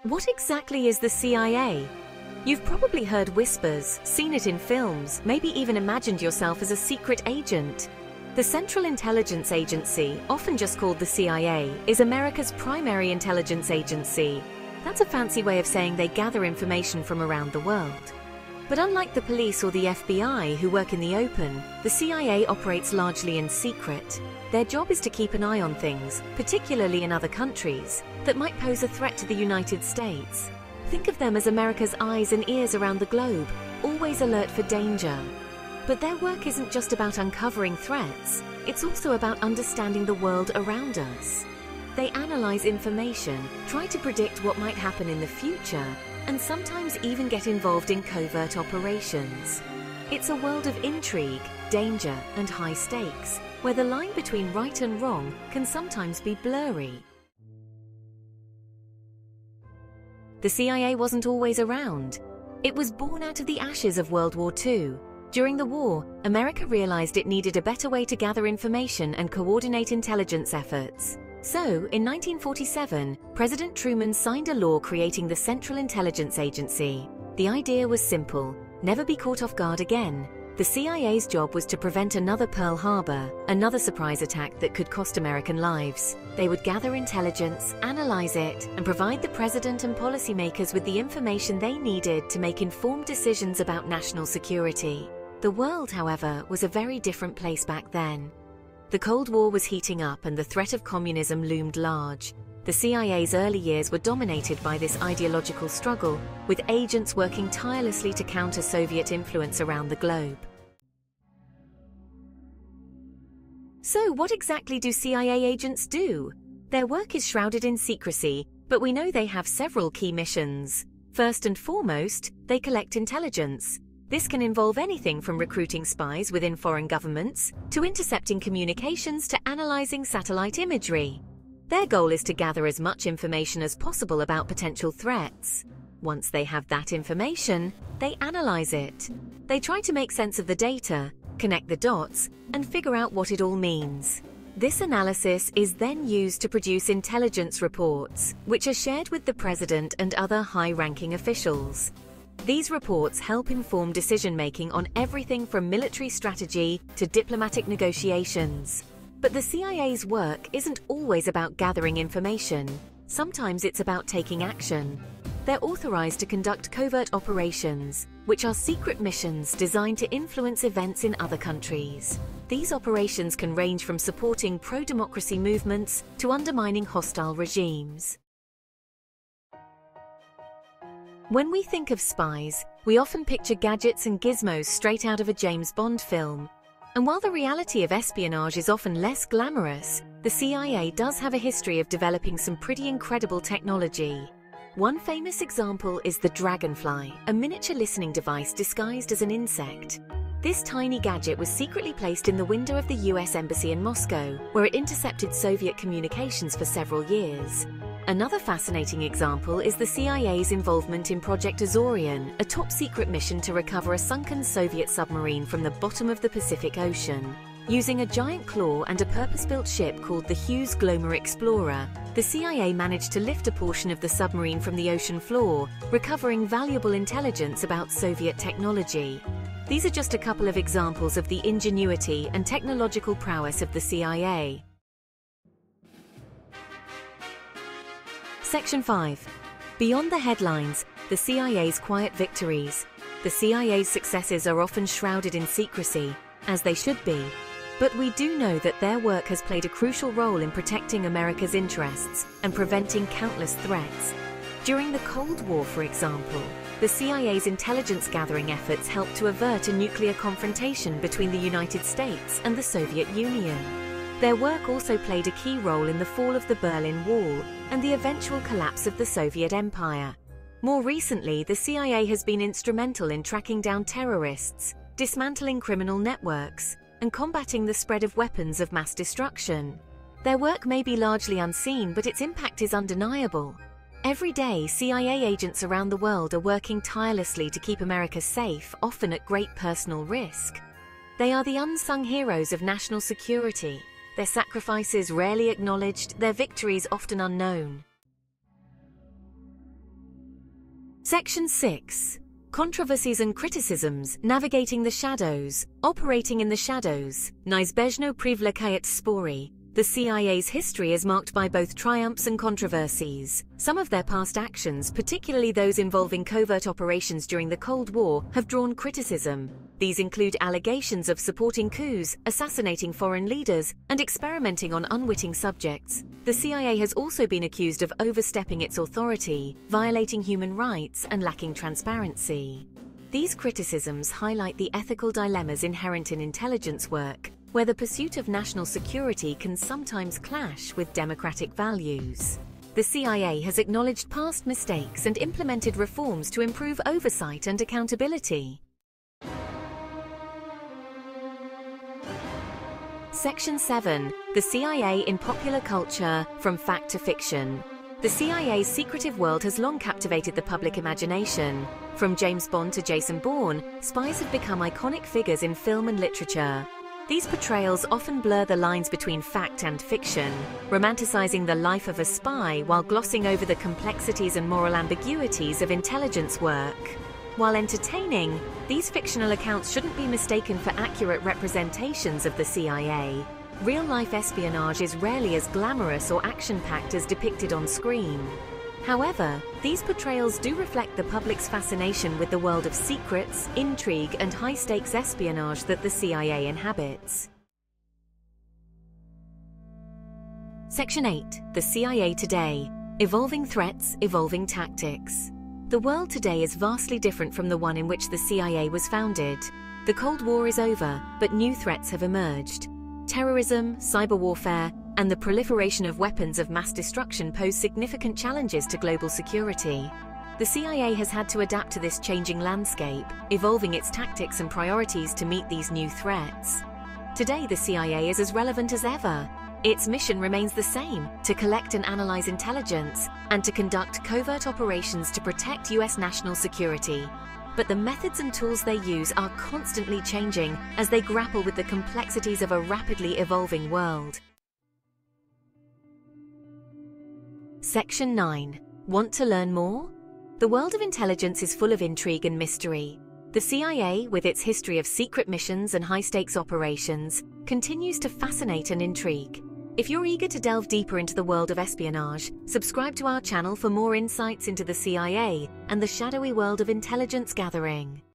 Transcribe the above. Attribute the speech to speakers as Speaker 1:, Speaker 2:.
Speaker 1: What exactly is the CIA? You've probably heard whispers, seen it in films, maybe even imagined yourself as a secret agent. The Central Intelligence Agency, often just called the CIA, is America's primary intelligence agency. That's a fancy way of saying they gather information from around the world. But unlike the police or the FBI, who work in the open, the CIA operates largely in secret. Their job is to keep an eye on things, particularly in other countries, that might pose a threat to the United States. Think of them as America's eyes and ears around the globe, always alert for danger. But their work isn't just about uncovering threats, it's also about understanding the world around us. They analyze information, try to predict what might happen in the future, and sometimes even get involved in covert operations. It's a world of intrigue, danger, and high stakes, where the line between right and wrong can sometimes be blurry. The CIA wasn't always around. It was born out of the ashes of World War II. During the war, America realized it needed a better way to gather information and coordinate intelligence efforts. So, in 1947, President Truman signed a law creating the Central Intelligence Agency. The idea was simple: never be caught off guard again. The CIA's job was to prevent another Pearl Harbor, another surprise attack that could cost American lives. They would gather intelligence, analyze it, and provide the president and policymakers with the information they needed to make informed decisions about national security. The world, however, was a very different place back then. The Cold War was heating up and the threat of communism loomed large. The CIA's early years were dominated by this ideological struggle, with agents working tirelessly to counter Soviet influence around the globe. So, what exactly do CIA agents do? Their work is shrouded in secrecy, but we know they have several key missions. First and foremost, they collect intelligence. This can involve anything from recruiting spies within foreign governments to intercepting communications to analyzing satellite imagery. Their goal is to gather as much information as possible about potential threats. Once they have that information, they analyze it. They try to make sense of the data, connect the dots, and figure out what it all means. This analysis is then used to produce intelligence reports, which are shared with the president and other high-ranking officials. These reports help inform decision-making on everything from military strategy to diplomatic negotiations. But the CIA's work isn't always about gathering information. Sometimes it's about taking action. They're authorized to conduct covert operations, which are secret missions designed to influence events in other countries. These operations can range from supporting pro-democracy movements to undermining hostile regimes. When we think of spies, we often picture gadgets and gizmos straight out of a James Bond film. And while the reality of espionage is often less glamorous, the CIA does have a history of developing some pretty incredible technology. One famous example is the Dragonfly, a miniature listening device disguised as an insect. This tiny gadget was secretly placed in the window of the US Embassy in Moscow, where it intercepted Soviet communications for several years. Another fascinating example is the CIA's involvement in Project Azorian, a top-secret mission to recover a sunken Soviet submarine from the bottom of the Pacific Ocean. Using a giant claw and a purpose-built ship called the Hughes Glomar Explorer, the CIA managed to lift a portion of the submarine from the ocean floor, recovering valuable intelligence about Soviet technology. These are just a couple of examples of the ingenuity and technological prowess of the CIA. Section 5. Beyond the headlines, the CIA's quiet victories. The CIA's successes are often shrouded in secrecy, as they should be. But we do know that their work has played a crucial role in protecting America's interests and preventing countless threats. During the Cold War, for example, the CIA's intelligence-gathering efforts helped to avert a nuclear confrontation between the United States and the Soviet Union. Their work also played a key role in the fall of the Berlin Wall and the eventual collapse of the Soviet Empire. More recently, the CIA has been instrumental in tracking down terrorists, dismantling criminal networks, and combating the spread of weapons of mass destruction. Their work may be largely unseen, but its impact is undeniable. Every day, CIA agents around the world are working tirelessly to keep America safe, often at great personal risk. They are the unsung heroes of national security. Their sacrifices rarely acknowledged, their victories often unknown. Section 6. Controversies and criticisms, navigating the shadows, operating in the shadows, niezbężno przywlekając spory. The CIA's history is marked by both triumphs and controversies. Some of their past actions, particularly those involving covert operations during the Cold War, have drawn criticism. These include allegations of supporting coups, assassinating foreign leaders, and experimenting on unwitting subjects. The CIA has also been accused of overstepping its authority, violating human rights, and lacking transparency. These criticisms highlight the ethical dilemmas inherent in intelligence work, where the pursuit of national security can sometimes clash with democratic values. The CIA has acknowledged past mistakes and implemented reforms to improve oversight and accountability. Section 7. The CIA in popular culture, from fact to fiction. The CIA's secretive world has long captivated the public imagination. From James Bond to Jason Bourne, spies have become iconic figures in film and literature. These portrayals often blur the lines between fact and fiction, romanticizing the life of a spy while glossing over the complexities and moral ambiguities of intelligence work. While entertaining, these fictional accounts shouldn't be mistaken for accurate representations of the CIA. Real-life espionage is rarely as glamorous or action-packed as depicted on screen. However, these portrayals do reflect the public's fascination with the world of secrets, intrigue, and high-stakes espionage that the CIA inhabits. Section 8. The CIA Today. Evolving Threats, Evolving Tactics. The world today is vastly different from the one in which the CIA was founded. The Cold War is over, but new threats have emerged. Terrorism, cyber warfare, and the proliferation of weapons of mass destruction pose significant challenges to global security. The CIA has had to adapt to this changing landscape, evolving its tactics and priorities to meet these new threats. Today, the CIA is as relevant as ever. Its mission remains the same: to collect and analyze intelligence, and to conduct covert operations to protect US national security. But the methods and tools they use are constantly changing as they grapple with the complexities of a rapidly evolving world. Section 9. Want to learn more? The world of intelligence is full of intrigue and mystery. The CIA, with its history of secret missions and high-stakes operations, continues to fascinate and intrigue. If you're eager to delve deeper into the world of espionage, subscribe to our channel for more insights into the CIA and the shadowy world of intelligence gathering.